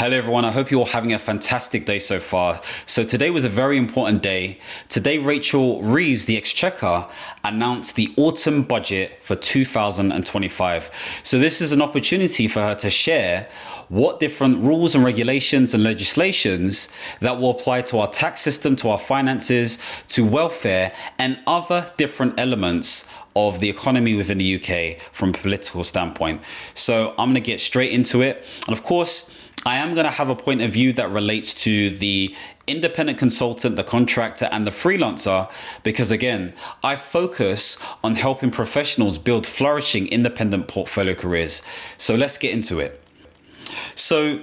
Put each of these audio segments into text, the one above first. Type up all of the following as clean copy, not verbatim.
Hello everyone, I hope you're all having a fantastic day so far. So today was a very important day. Today Rachel Reeves, the Exchequer, announced the autumn budget for 2025. So this is an opportunity for her to share what different rules and regulations and legislations that will apply to our tax system, to our finances, to welfare, and other different elements of the economy within the UK from a political standpoint. So I'm going to get straight into it. And of course, I am going to have a point of view that relates to the independent consultant, the contractor, and the freelancer, because again, I focus on helping professionals build flourishing independent portfolio careers. So let's get into it. So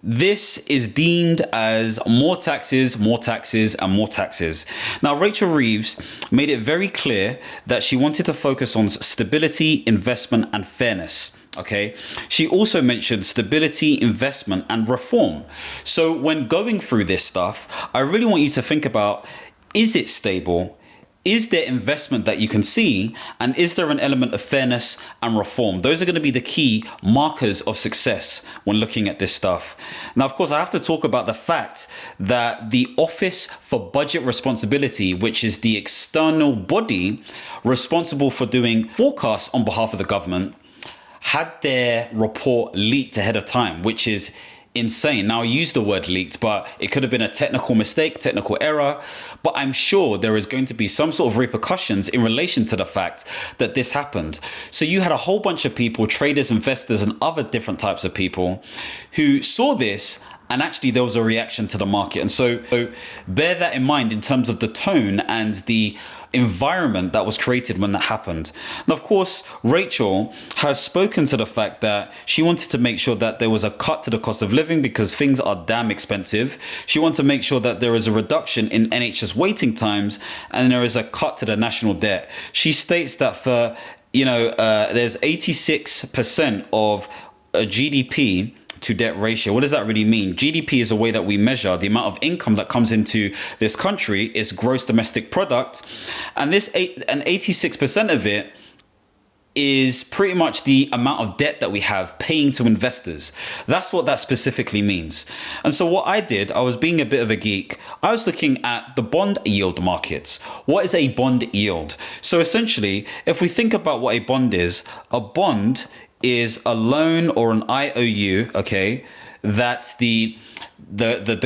this is deemed as more taxes, more taxes, and more taxes. Now, Rachel Reeves made it very clear that she wanted to focus on stability, investment, and fairness. Okay. She also mentioned stability, investment, and reform. So when going through this stuff, I really want you to think about, is it stable? Is there investment that you can see? And is there an element of fairness and reform? Those are going to be the key markers of success when looking at this stuff. Now, of course, I have to talk about the fact that the Office for Budget Responsibility, which is the external body responsible for doing forecasts on behalf of the government, had their report leaked ahead of time, which is insane. Now, I use the word leaked, but it could have been a technical mistake, technical error, but I'm sure there is going to be some sort of repercussions in relation to the fact that this happened. So you had a whole bunch of people, traders, investors, and other different types of people who saw this, and actually there was a reaction to the market. And so bear that in mind in terms of the tone and the environment that was created when that happened. Now, of course, Rachel has spoken to the fact that she wanted to make sure that there was a cut to the cost of living because things are damn expensive. She wanted to make sure that there is a reduction in NHS waiting times and there is a cut to the national debt. She states that for, there's 86% of GDP to debt ratio. What does that really mean? GDP is a way that we measure the amount of income that comes into this country. Is gross domestic product, and 86% of it is pretty much the amount of debt that we have paying to investors. That's what that specifically means. And so what I did, I was being a bit of a geek. I was looking at the bond yield markets. What is a bond yield? So essentially, if we think about what a bond is is a loan or an IOU, okay, that the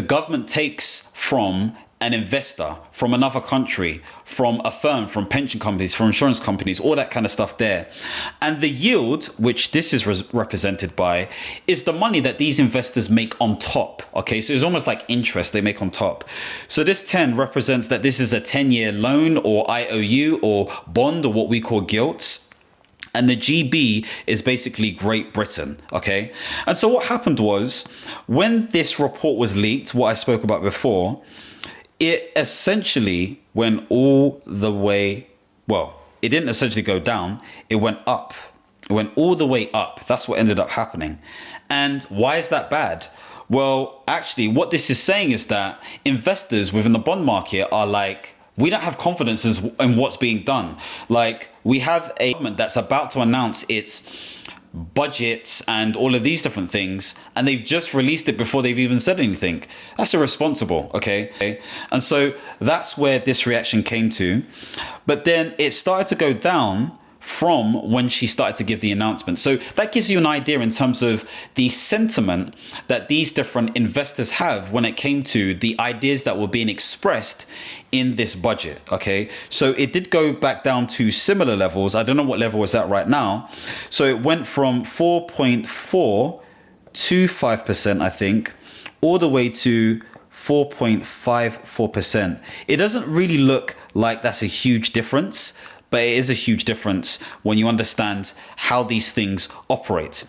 government takes from an investor, from another country, from a firm, from pension companies, from insurance companies, all that kind of stuff there. And the yield, which this is represented by, is the money that these investors make on top. Okay, so it's almost like interest they make on top. So this 10 represents that this is a 10-year loan or IOU or bond or what we call gilts. And the GB is basically Great Britain, okay? And so what happened was, when this report was leaked, what I spoke about before, it essentially went all the way, well, it didn't essentially go down, it went up. It went all the way up. That's what ended up happening. And why is that bad? Well, actually, what this is saying is that investors within the bond market are like, we don't have confidence in what's being done. Like, we have a government that's about to announce its budgets and all of these different things, and they've just released it before they've even said anything. That's irresponsible, okay? And so that's where this reaction came to. But then it started to go down from when she started to give the announcement. So that gives you an idea in terms of the sentiment that these different investors have when it came to the ideas that were being expressed in this budget, okay? So it did go back down to similar levels. I don't know what level it's at right now. So it went from 4.425%, I think, all the way to 4.54%. It doesn't really look like that's a huge difference, but it is a huge difference when you understand how these things operate.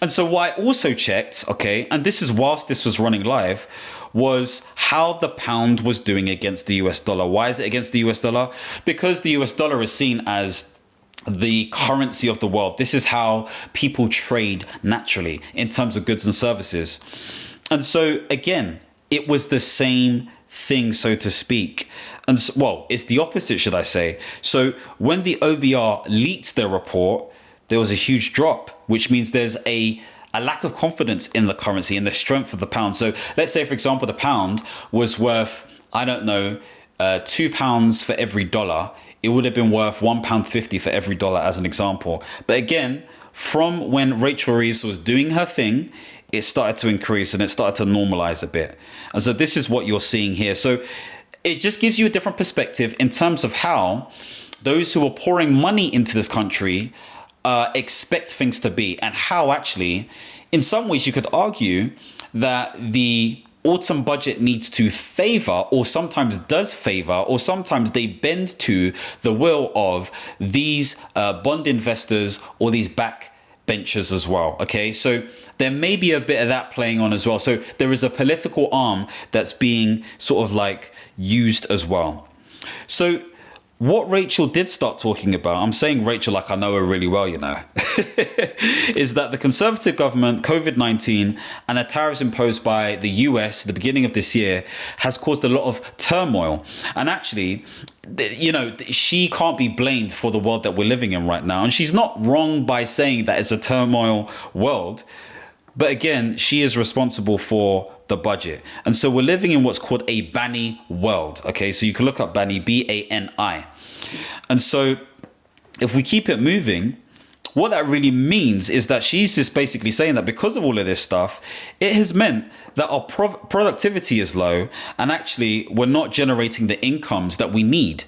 And so what I also checked, okay, and this is whilst this was running live, was how the pound was doing against the US dollar. Why is it against the US dollar? Because the US dollar is seen as the currency of the world. This is how people trade naturally in terms of goods and services. And so again, it was the same thing, so to speak. And so, well, it's the opposite, should I say. So when the OBR leaked their report, there was a huge drop, which means there's a a lack of confidence in the currency and the strength of the pound. So let's say, for example, the pound was worth, I don't know, £2 for every dollar. It would have been worth £1.50 for every dollar, as an example. But again, from when Rachel Reeves was doing her thing, it started to increase and it started to normalize a bit. And so this is what you're seeing here. So it just gives you a different perspective in terms of how those who are pouring money into this country expect things to be, and how actually, in some ways, you could argue that the autumn budget needs to favor, or sometimes does favor, or sometimes they bend to the will of these bond investors or these backbenchers as well. Okay, so there may be a bit of that playing on as well. So there is a political arm that's being sort of like used as well. So what Rachel did start talking about, I'm saying Rachel like I know her really well, you know, is that the Conservative government, COVID-19, and the tariffs imposed by the US at the beginning of this year has caused a lot of turmoil. And actually, you know, she can't be blamed for the world that we're living in right now. And she's not wrong by saying that it's a turmoil world. But again, she is responsible for the budget. And so we're living in what's called a Bani world. Okay, so you can look up Bani, B-A-N-I. And so if we keep it moving, what that really means is that she's just basically saying that because of all of this stuff, it has meant that our productivity is low, and actually we're not generating the incomes that we need.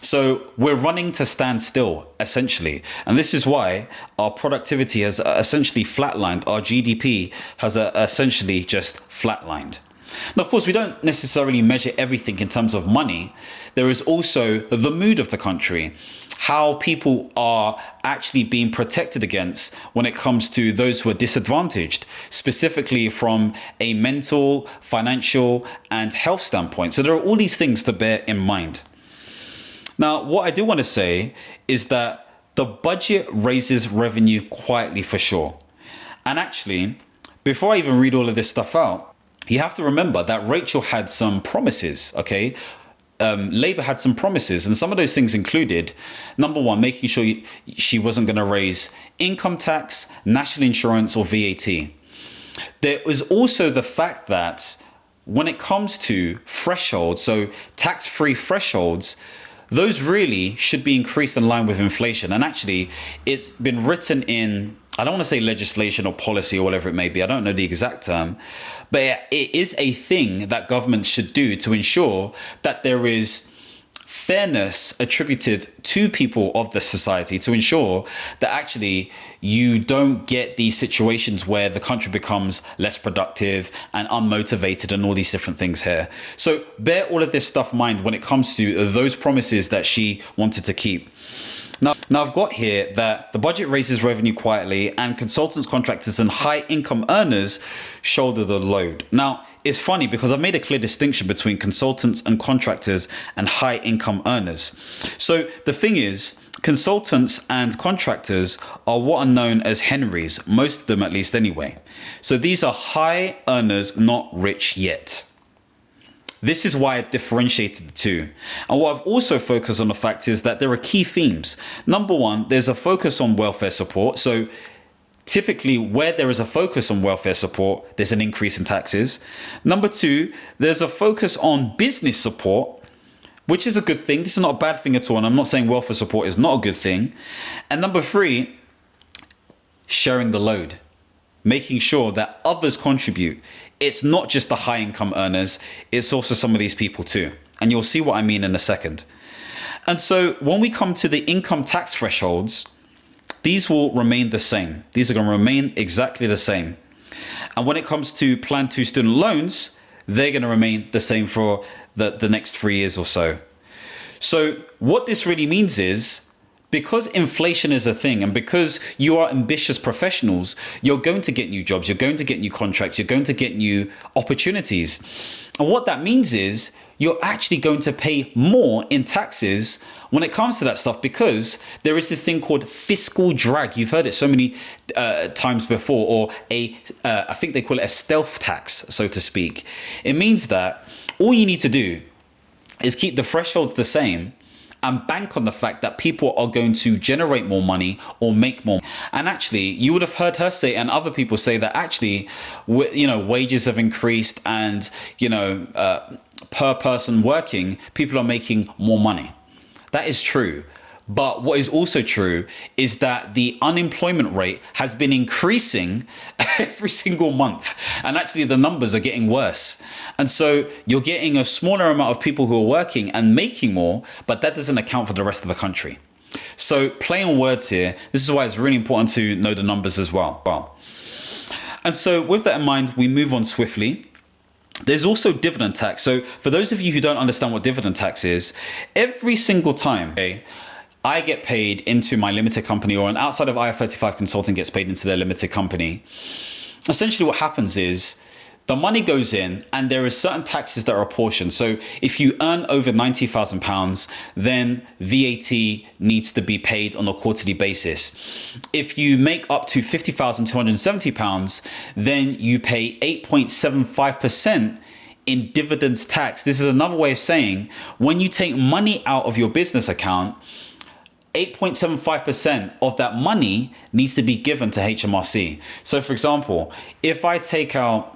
So we're running to stand still, essentially. And this is why our productivity has essentially flatlined. Our GDP has essentially just flatlined. Now, of course, we don't necessarily measure everything in terms of money. There is also the mood of the country, how people are actually being protected against when it comes to those who are disadvantaged, specifically from a mental, financial, and health standpoint. So there are all these things to bear in mind. Now, what I do want to say is that the budget raises revenue quietly for sure. And actually, before I even read all of this stuff out, you have to remember that Rachel had some promises, okay? Labour had some promises, and some of those things included, number one, making sure she wasn't going to raise income tax, national insurance, or VAT. There was also the fact that when it comes to thresholds, so tax-free thresholds, those really should be increased in line with inflation. And actually, it's been written in, I don't want to say legislation or policy or whatever it may be, I don't know the exact term, but it is a thing that government should do to ensure that there is fairness attributed to people of the society, to ensure that actually you don't get these situations where the country becomes less productive and unmotivated and all these different things here. So bear all of this stuff in mind when it comes to those promises that she wanted to keep. Now I've got here that the budget raises revenue quietly, and consultants, contractors, and high income earners shoulder the load. Now, it's funny because I've made a clear distinction between consultants and contractors and high income earners. So the thing is, consultants and contractors are what are known as Henrys, most of them at least anyway. So these are high earners, not rich yet. This is why I differentiated the two. And what I've also focused on the fact is that there are key themes. Number one, there's a focus on welfare support. So typically where there is a focus on welfare support, there's an increase in taxes. Number two, there's a focus on business support, which is a good thing. This is not a bad thing at all. And I'm not saying welfare support is not a good thing. And number three, sharing the load, making sure that others contribute. It's not just the high income earners, it's also some of these people too. And you'll see what I mean in a second. And so when we come to the income tax thresholds, these will remain the same. These are going to remain exactly the same. And when it comes to Plan 2 student loans, they're going to remain the same for the next 3 years or so. So what this really means is, because inflation is a thing, and because you are ambitious professionals, you're going to get new jobs, you're going to get new contracts, you're going to get new opportunities. And what that means is you're actually going to pay more in taxes when it comes to that stuff, because there is this thing called fiscal drag. You've heard it so many times before, or I think they call it a stealth tax, so to speak. It means that all you need to do is keep the thresholds the same, and bank on the fact that people are going to generate more money or make more. And actually, you would have heard her say, and other people say, that actually, wages have increased, and per person working, people are making more money. That is true. But what is also true is that the unemployment rate has been increasing every single month. And actually the numbers are getting worse. And so you're getting a smaller amount of people who are working and making more, but that doesn't account for the rest of the country. So play on words here. This is why it's really important to know the numbers as well. And so with that in mind, we move on swiftly. There's also dividend tax. So for those of you who don't understand what dividend tax is, every single time, I get paid into my limited company, or an outside of IR35 consultant gets paid into their limited company, essentially what happens is the money goes in and there are certain taxes that are apportioned. So if you earn over £90,000, then VAT needs to be paid on a quarterly basis. If you make up to £50,270, then you pay 8.75% in dividends tax. This is another way of saying when you take money out of your business account, 8.75% of that money needs to be given to HMRC. So for example, if I take out,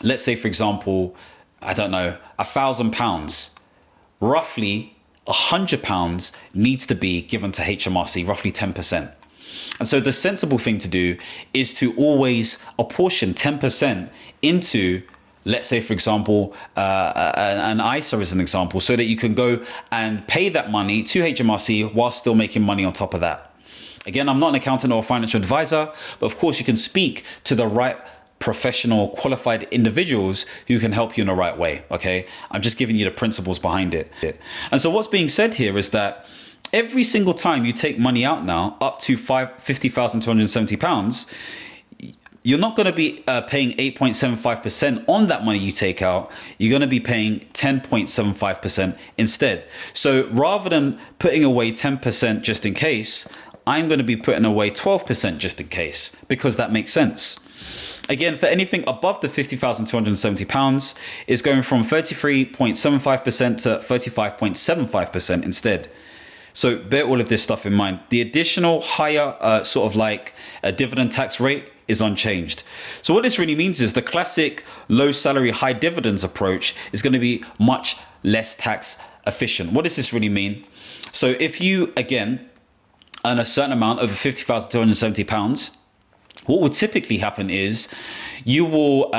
let's say for example, I don't know, £1,000, roughly £100 needs to be given to HMRC, roughly 10%. And so the sensible thing to do is to always apportion 10% into, let's say, for example, an ISA as an example, so that you can go and pay that money to HMRC while still making money on top of that. Again, I'm not an accountant or a financial advisor, but of course you can speak to the right professional, qualified individuals who can help you in the right way, okay? I'm just giving you the principles behind it. And so what's being said here is that every single time you take money out now, up to £50,270, you're not going to be paying 8.75% on that money you take out. You're going to be paying 10.75% instead. So rather than putting away 10% just in case, I'm going to be putting away 12% just in case, because that makes sense. Again, for anything above the £50,270, it's going from 33.75% to 35.75% instead. So bear all of this stuff in mind. The additional higher a dividend tax rate is unchanged. So what this really means is the classic low salary, high dividends approach is going to be much less tax efficient. What does this really mean? So if you, again, earn a certain amount over £50,270, what would typically happen is you will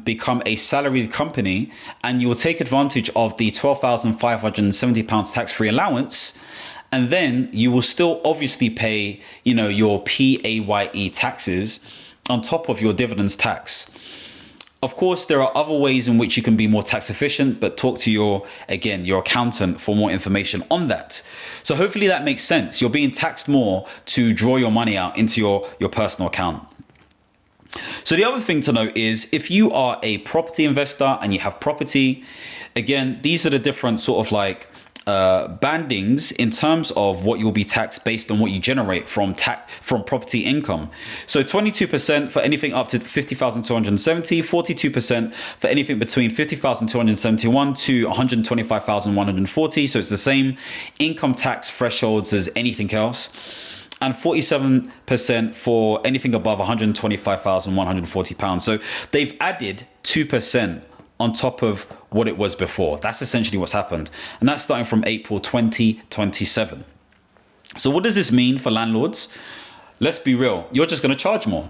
become a salaried company and you will take advantage of the £12,570 tax-free allowance. And then you will still obviously pay, your PAYE taxes on top of your dividends tax. Of course, there are other ways in which you can be more tax efficient, but talk to your accountant for more information on that. So hopefully that makes sense. You're being taxed more to draw your money out into your personal account. So the other thing to note is if you are a property investor and you have property, again, these are the different bandings in terms of what you'll be taxed based on what you generate from property income. So 22% for anything up to 50,270, 42% for anything between 50,271 to 125,140. So it's the same income tax thresholds as anything else. And 47% for anything above 125,140 pounds. So they've added 2% on top of what it was before. That's essentially what's happened. And that's starting from April 2027. So what does this mean for landlords? Let's be real. You're just going to charge more.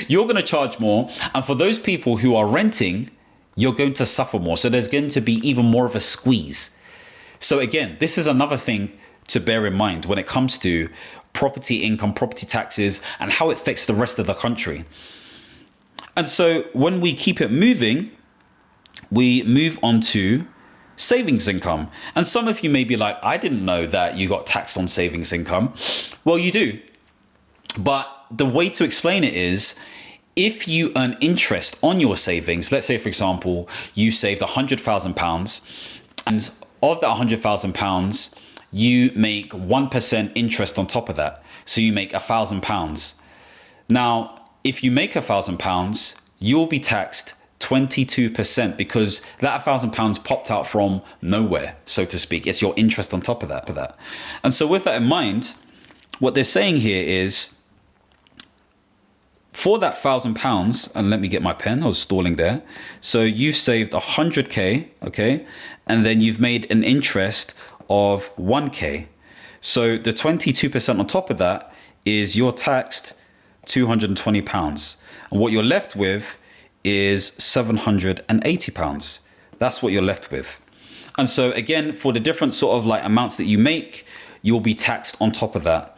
You're going to charge more. And for those people who are renting, you're going to suffer more. So there's going to be even more of a squeeze. So again, this is another thing to bear in mind when it comes to property income, property taxes, and how it affects the rest of the country. And so when we keep it moving, we move on to savings income. And some of you may be like, I didn't know that you got taxed on savings income. Well, you do. But the way to explain it is, if you earn interest on your savings, let's say, for example, you saved £100,000, and of that £100,000, you make 1% interest on top of that. So you make £1,000. Now, if you make £1,000, you'll be taxed 22%, because that £1,000 popped out from nowhere, so to speak. It's your interest on top of that. And so with that in mind, what they're saying here is, for that £1,000, and let me get my pen, I was stalling there. So you've saved 100K, okay? And then you've made an interest of 1K. So the 22% on top of that is you're taxed £220. And what you're left with is £780. That's what you're left with. And so again, for the different sort of like amounts that you make, you'll be taxed on top of that.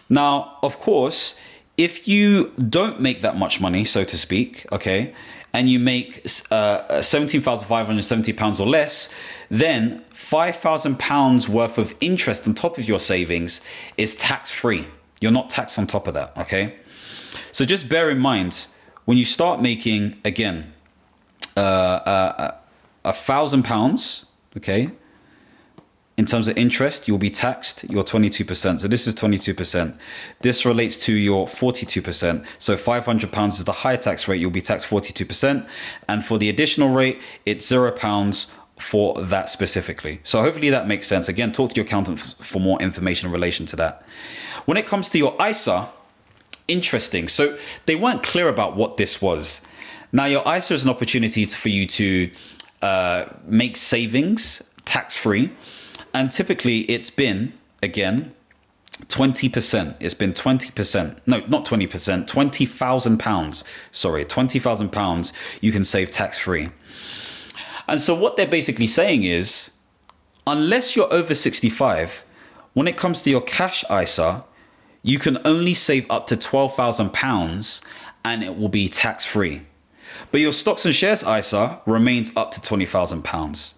Now, of course, if you don't make that much money, so to speak, okay, and you make £17,570 or less, then £5,000 worth of interest on top of your savings is tax-free. You're not taxed on top of that, okay? So just bear in mind, when you start making, again, £1,000, okay, in terms of interest, you'll be taxed your 22%. So this is 22%. This relates to your 42%. So £500 is the higher tax rate. You'll be taxed 42%. And for the additional rate, it's £0 for that specifically. So hopefully that makes sense. Again, talk to your accountant for more information in relation to that. When it comes to your ISA, interesting. So they weren't clear about what this was. Now, your ISA is an opportunity for you to make savings tax-free. And typically it's been, again, 20%. It's been 20%. No, not 20%, £20,000. Sorry, £20,000 you can save tax-free. And so what they're basically saying is, unless you're over 65, when it comes to your cash ISA, you can only save up to £12,000 and it will be tax-free. But your stocks and shares ISA remains up to £20,000.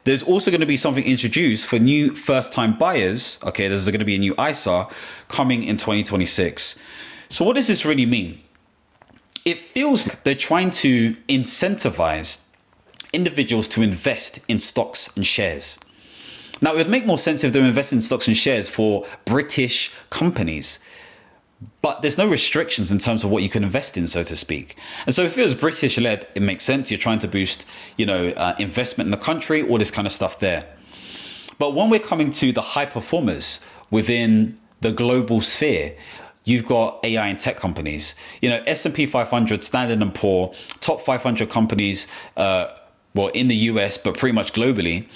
There's also going to be something introduced for new first-time buyers. Okay, there's going to be a new ISA coming in 2026. So what does this really mean? It feels like they're trying to incentivize individuals to invest in stocks and shares. Now, it would make more sense if they're investing in stocks and shares for British companies, but there's no restrictions in terms of what you can invest in, so to speak. And so if it was British led, it makes sense. You're trying to boost, investment in the country, all this kind of stuff there. But when we're coming to the high performers within the global sphere, you've got AI and tech companies, S&P 500, Standard & Poor, top 500 companies, in the US, but pretty much globally.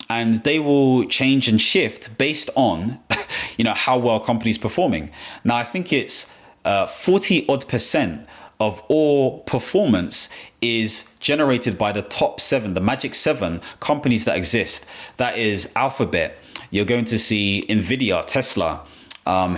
And they will change and shift based on, how well companies performing. Now, I think it's 40% of all performance is generated by the top 7, the magic 7 companies that exist. That is Alphabet. You're going to see Nvidia, Tesla.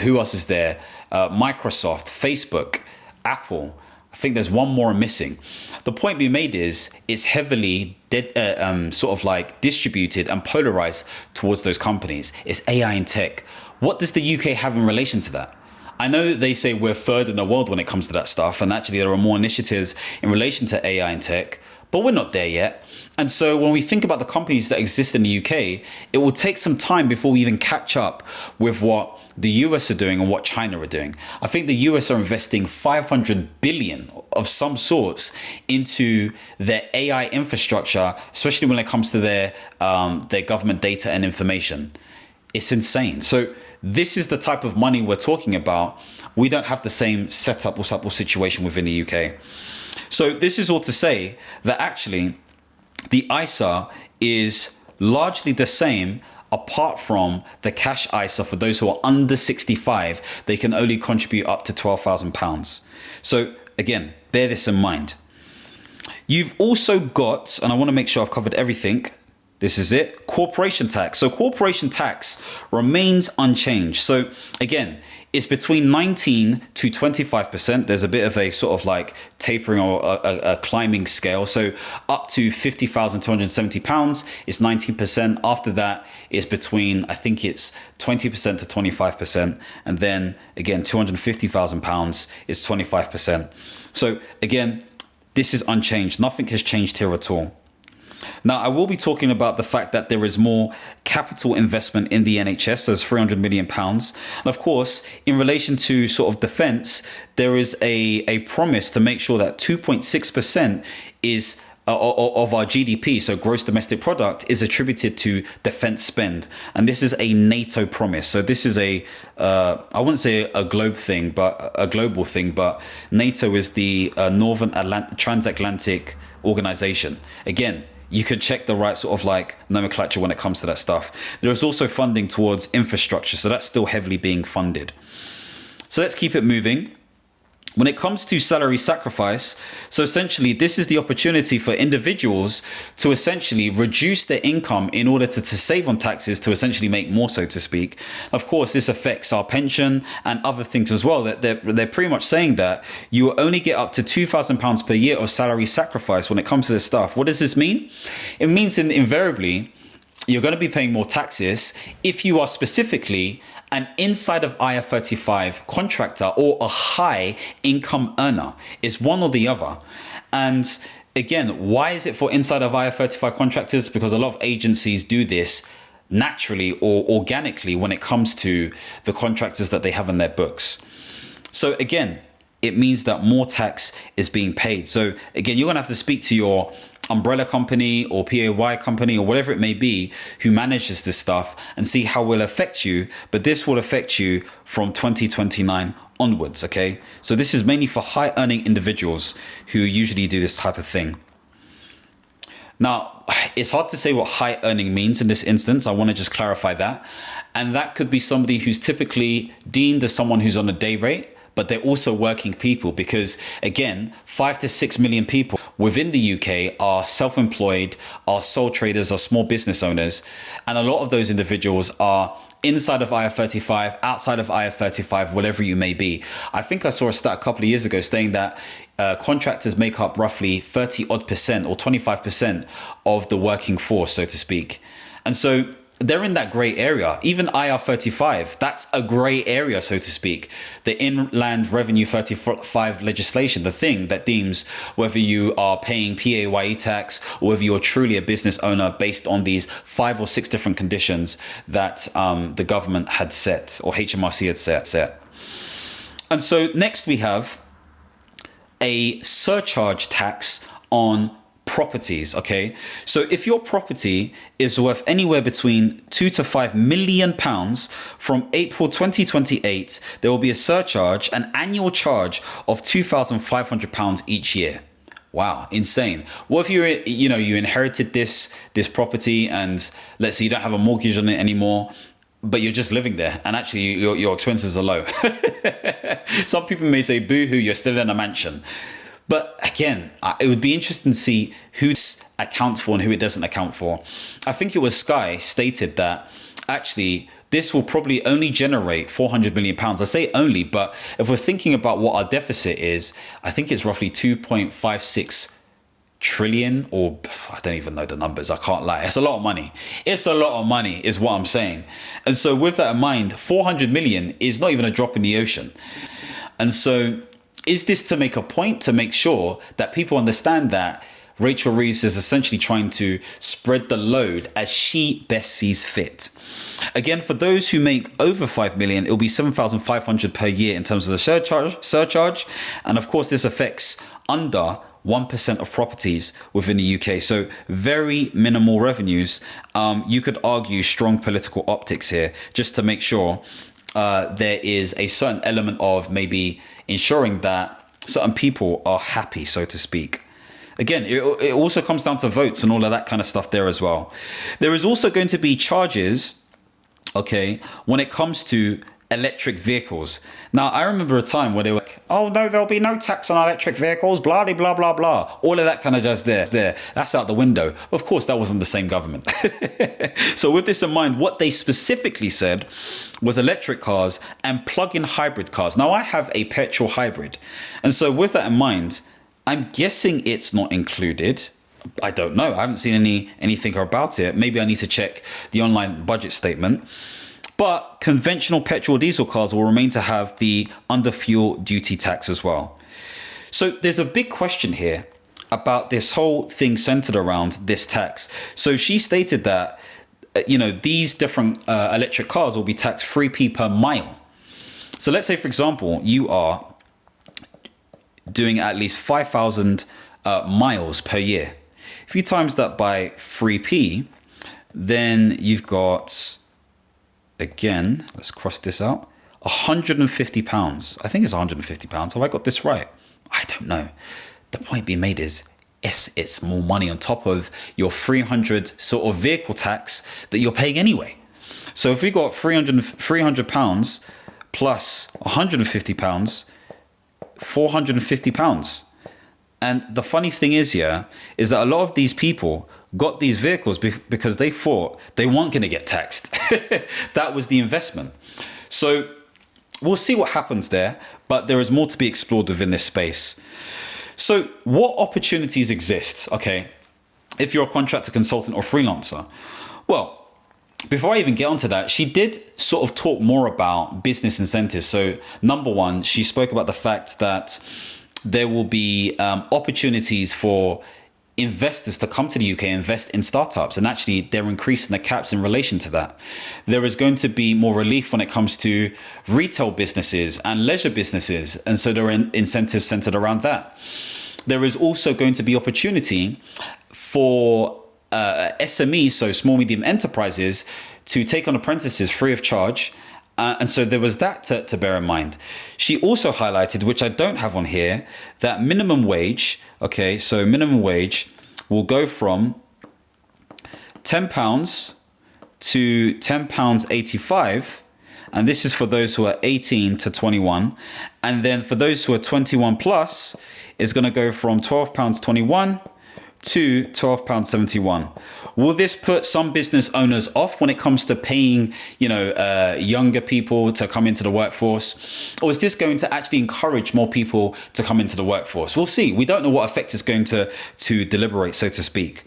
Who else is there? Microsoft, Facebook, Apple. I think there's one more missing. The point being made is it's heavily distributed and polarized towards those companies. It's AI and tech. What does the UK have in relation to that? I know they say we're third in the world when it comes to that stuff, and actually there are more initiatives in relation to AI and tech, but we're not there yet. And so when we think about the companies that exist in the UK, it will take some time before we even catch up with what the US are doing and what China are doing. I think the US are investing 500 billion of some sorts into their AI infrastructure, especially when it comes to their government data and information. It's insane. So this is the type of money we're talking about. We don't have the same setup or situation within the UK. So this is all to say that actually the ISA is largely the same, apart from the cash ISA. For those who are under 65, they can only contribute up to £12,000. So again, bear this in mind. You've also got, and I want to make sure I've covered everything. This is it, corporation tax. So corporation tax remains unchanged. So again, it's between 19 to 25%. There's a bit of a sort of like tapering or a climbing scale. So up to £50,270 is 19%. After that is between, I think it's 20% to 25%. And then again, £250,000 is 25%. So again, this is unchanged. Nothing has changed here at all. Now, I will be talking about the fact that there is more capital investment in the NHS, those £300 million. And of course, in relation to sort of defence, there is a promise to make sure that 2.6% is of our GDP, so gross domestic product, is attributed to defense spend. And this is a NATO promise. So this is I wouldn't say a global thing, but NATO is the Northern Transatlantic Organization. Again, you could check the right sort of like nomenclature when it comes to that stuff. There is also funding towards infrastructure, so that's still heavily being funded. So let's keep it moving. When it comes to salary sacrifice, so essentially this is the opportunity for individuals to essentially reduce their income in order to save on taxes, to essentially make more, so to speak. Of course, this affects our pension and other things as well. That they're pretty much saying that you will only get up to £2,000 per year of salary sacrifice when it comes to this stuff. What does this mean? It means invariably you're going to be paying more taxes if you are specifically an inside of IR35 contractor or a high income earner. Is one or the other. And again, why is it for inside of IR35 contractors? Because a lot of agencies do this naturally or organically when it comes to the contractors that they have in their books. So again, it means that more tax is being paid. So again, you're going to have to speak to your umbrella company or PAY company or whatever it may be who manages this stuff and see how it will affect you. But this will affect you from 2029 onwards. Okay, so this is mainly for high earning individuals who usually do this type of thing. Now, it's hard to say what high earning means in this instance. I want to just clarify that. And that could be somebody who's typically deemed as someone who's on a day rate, but they're also working people, because again, 5 to 6 million people within the UK are self-employed, are sole traders, are small business owners. And a lot of those individuals are inside of IR35, outside of IR35, whatever you may be. I think I saw a stat a couple of years ago saying that contractors make up roughly 30 odd percent or 25% of the working force, so to speak. And so they're in that gray area. Even IR35, that's a gray area, so to speak. The Inland Revenue 35 legislation, the thing that deems whether you are paying PAYE tax or whether you're truly a business owner based on these 5 or 6 different conditions that the government had set, or HMRC had set. And so next we have a surcharge tax on properties. Okay, so if your property is worth anywhere between 2 to 5 million pounds, from April 2028 there will be a surcharge, an annual charge of £2,500 each year. Wow, insane. What if you inherited this property, and let's say you don't have a mortgage on it anymore, but you're just living there, and actually your expenses are low. Some people may say, boo-hoo, you're still in a mansion. But again, it would be interesting to see who this accounts for and who it doesn't account for. I think it was Sky stated that actually this will probably only generate £400 million. I say only, but if we're thinking about what our deficit is, I think it's roughly 2.56 trillion, or I don't even know the numbers. I can't lie. It's a lot of money. It's a lot of money is what I'm saying. And so with that in mind, 400 million is not even a drop in the ocean. And so is this to make a point, to make sure that people understand that Rachel Reeves is essentially trying to spread the load as she best sees fit? Again, for those who make over 5 million, it'll be 7,500 per year in terms of the surcharge. And of course, this affects under 1% of properties within the UK. So very minimal revenues. You could argue strong political optics here, just to make sure there is a certain element of maybe ensuring that certain people are happy, so to speak. Again, it also comes down to votes and all of that kind of stuff there as well. There is also going to be charges, okay, when it comes to electric vehicles. Now, I remember a time where they were like, oh no, there'll be no tax on electric vehicles, blah, blah, blah, blah. All of that kind of just there. That's out the window. Of course, that wasn't the same government. So with this in mind, what they specifically said was electric cars and plug-in hybrid cars. Now, I have a petrol hybrid. And so with that in mind, I'm guessing it's not included. I don't know. I haven't seen anything about it. Maybe I need to check the online budget statement. But conventional petrol diesel cars will remain to have the under fuel duty tax as well. So there's a big question here. about this whole thing centered around this tax. So she stated that, these different electric cars will be taxed 3p per mile. So let's say, for example, you are doing at least 5,000 miles per year. If you times that by 3p, then you've got, again, let's cross this out, £150. I think it's £150. Have I got this right? I don't know. The point being made is, it's more money on top of your 300 sort of vehicle tax that you're paying anyway. So if we got £300 plus £150, £450. And the funny thing is that a lot of these people got these vehicles because they thought they weren't going to get taxed. That was the investment. So we'll see what happens there, but there is more to be explored within this space. So what opportunities exist, okay, if you're a contractor, consultant, or freelancer? Well, before I even get onto that, she did sort of talk more about business incentives. So number one, she spoke about the fact that there will be opportunities for investors to come to the UK and invest in startups, and actually they're increasing the caps in relation to that. There is going to be more relief when it comes to retail businesses and leisure businesses, and so there are incentives centered around that. There is also going to be opportunity for SMEs, so small medium enterprises, to take on apprentices free of charge. And so there was that to bear in mind. She also highlighted, which I don't have on here, that minimum wage, okay, so minimum wage will go from £10 to £10.85. And this is for those who are 18 to 21. And then for those who are 21 plus, it's going to go from £12.21 to £12.71. Will this put some business owners off when it comes to paying, younger people to come into the workforce? Or is this going to actually encourage more people to come into the workforce? We'll see. We don't know what effect it's going to deliberate, so to speak.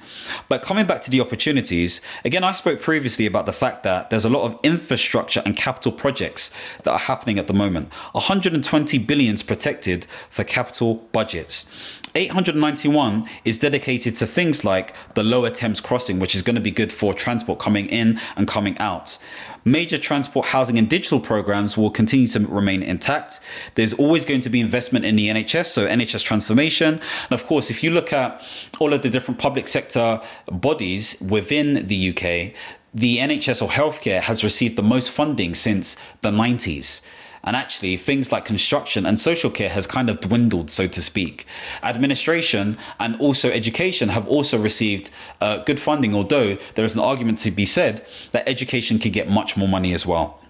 But coming back to the opportunities, again, I spoke previously about the fact that there's a lot of infrastructure and capital projects that are happening at the moment. 120 billion is protected for capital budgets. 891 is dedicated to things like the Lower Thames Crossing, which is going to be good for transport coming in and coming out. Major transport, housing and digital programs will continue to remain intact. There's always going to be investment in the NHS, so NHS transformation. And of course, if you look at all of the different public sector bodies within the UK, the NHS or healthcare has received the most funding since the 90s. And actually, things like construction and social care has kind of dwindled, so to speak. Administration and also education have also received good funding, although there is an argument to be said that education could get much more money as well.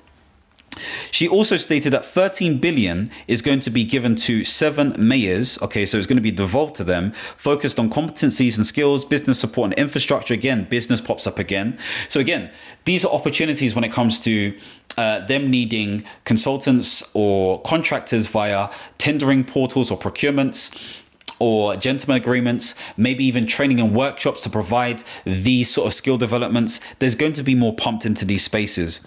She also stated that 13 billion is going to be given to 7 mayors. Okay, so it's going to be devolved to them, focused on competencies and skills, business support and infrastructure. Again, business pops up again. So again, these are opportunities when it comes to them needing consultants or contractors via tendering portals or procurements, or gentleman agreements, maybe even training and workshops to provide these sort of skill developments. There's going to be more pumped into these spaces.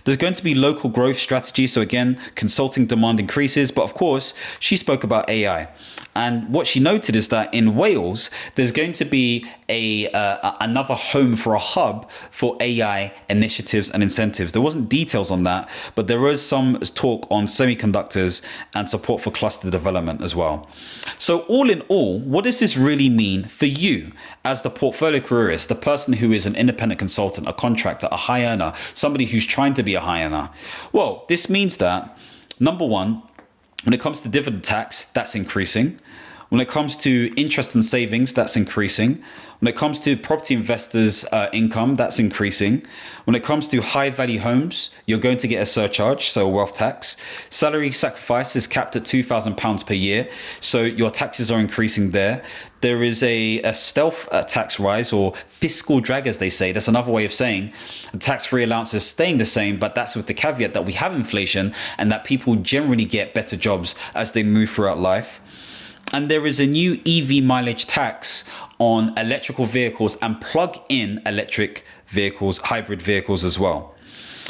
There's going to be local growth strategies. So again, consulting demand increases, but of course, she spoke about AI. And what she noted is that in Wales, there's going to be another home for a hub for AI initiatives and incentives. There wasn't details on that, but there was some talk on semiconductors and support for cluster development as well. So all in all, what does this really mean for you as the portfolio careerist, the person who is an independent consultant, a contractor, a high earner, somebody who's trying to be a high earner? Well, this means that, number one, when it comes to dividend tax, that's increasing. When it comes to interest and savings, that's increasing. When it comes to property investors' income, that's increasing. When it comes to high value homes, you're going to get a surcharge, so a wealth tax. Salary sacrifice is capped at £2,000 per year, so your taxes are increasing there. There is a stealth tax rise, or fiscal drag, as they say. That's another way of saying the tax-free allowance is staying the same, but that's with the caveat that we have inflation and that people generally get better jobs as they move throughout life. And there is a new EV mileage tax on electrical vehicles and plug-in electric vehicles, hybrid vehicles as well.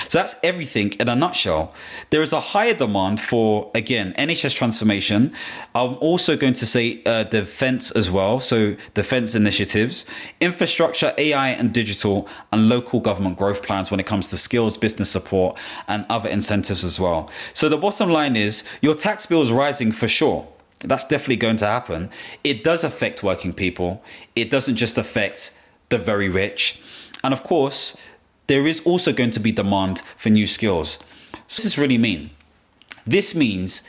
So that's everything in a nutshell. There is a higher demand for, again, NHS transformation. I'm also going to say defense as well. So defense initiatives, infrastructure, AI and digital, and local government growth plans when it comes to skills, business support, and other incentives as well. So the bottom line is your tax bill is rising for sure. That's definitely going to happen. It does affect working people. It doesn't just affect the very rich. And of course, there is also going to be demand for new skills. So what does this really mean? This means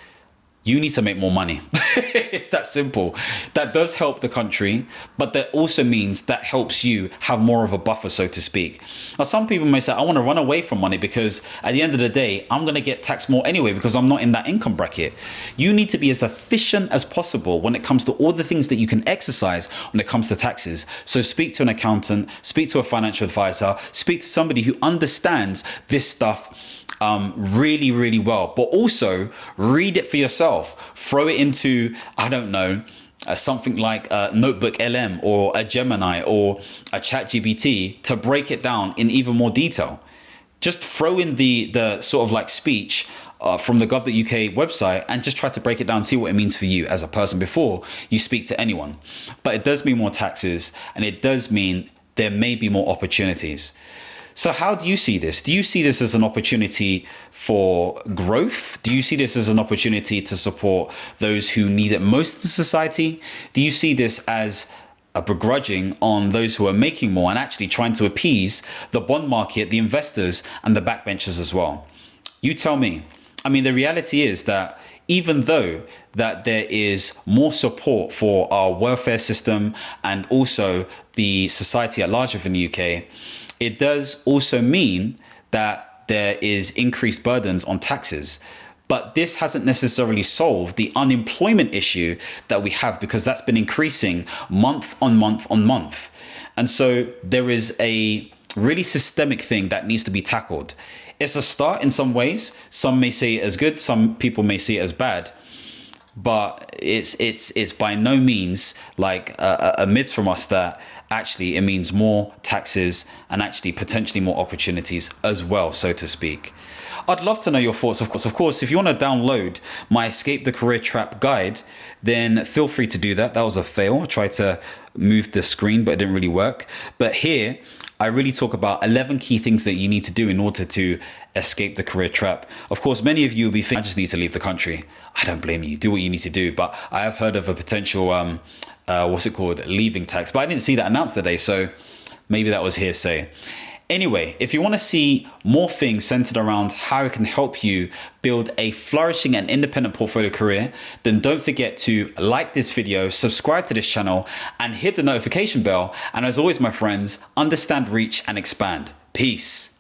you need to make more money. It's that simple. That does help the country, but that also means that helps you have more of a buffer, so to speak. Now, some people may say, I want to run away from money because at the end of the day, I'm going to get taxed more anyway because I'm not in that income bracket. You need to be as efficient as possible when it comes to all the things that you can exercise when it comes to taxes. So speak to an accountant, speak to a financial advisor, speak to somebody who understands this stuff really, really well, but also read it for yourself. Throw it into, I don't know, something like a Notebook LM or a Gemini or a ChatGPT to break it down in even more detail. Just throw in the sort of like speech from the gov.uk website and just try to break it down, see what it means for you as a person before you speak to anyone. But it does mean more taxes, and it does mean there may be more opportunities. So how do you see this? Do you see this as an opportunity for growth? Do you see this as an opportunity to support those who need it most in society? Do you see this as a begrudging on those who are making more and actually trying to appease the bond market, the investors, and the backbenchers as well? You tell me. I mean, the reality is that even though that there is more support for our welfare system and also the society at large within the UK, it does also mean that there is increased burdens on taxes. But this hasn't necessarily solved the unemployment issue that we have, because that's been increasing month on month on month. And so there is a really systemic thing that needs to be tackled. It's a start in some ways. Some may see it as good, some people may see it as bad. But it's by no means like a myth from us that actually it means more taxes and actually potentially more opportunities as well, so to speak. I'd love to know your thoughts, of course. If you want to download my Escape the Career Trap guide, then feel free to do that. That was a fail. I tried to move the screen, but it didn't really work. But here, I really talk about 11 key things that you need to do in order to escape the career trap. Of course, many of you will be thinking, I just need to leave the country. I don't blame you. Do what you need to do. But I have heard of a potential, leaving tax. But I didn't see that announced today. So maybe that was hearsay. Anyway, if you want to see more things centered around how it can help you build a flourishing and independent portfolio career, then don't forget to like this video, subscribe to this channel, and hit the notification bell. And as always, my friends, understand, reach, and expand. Peace.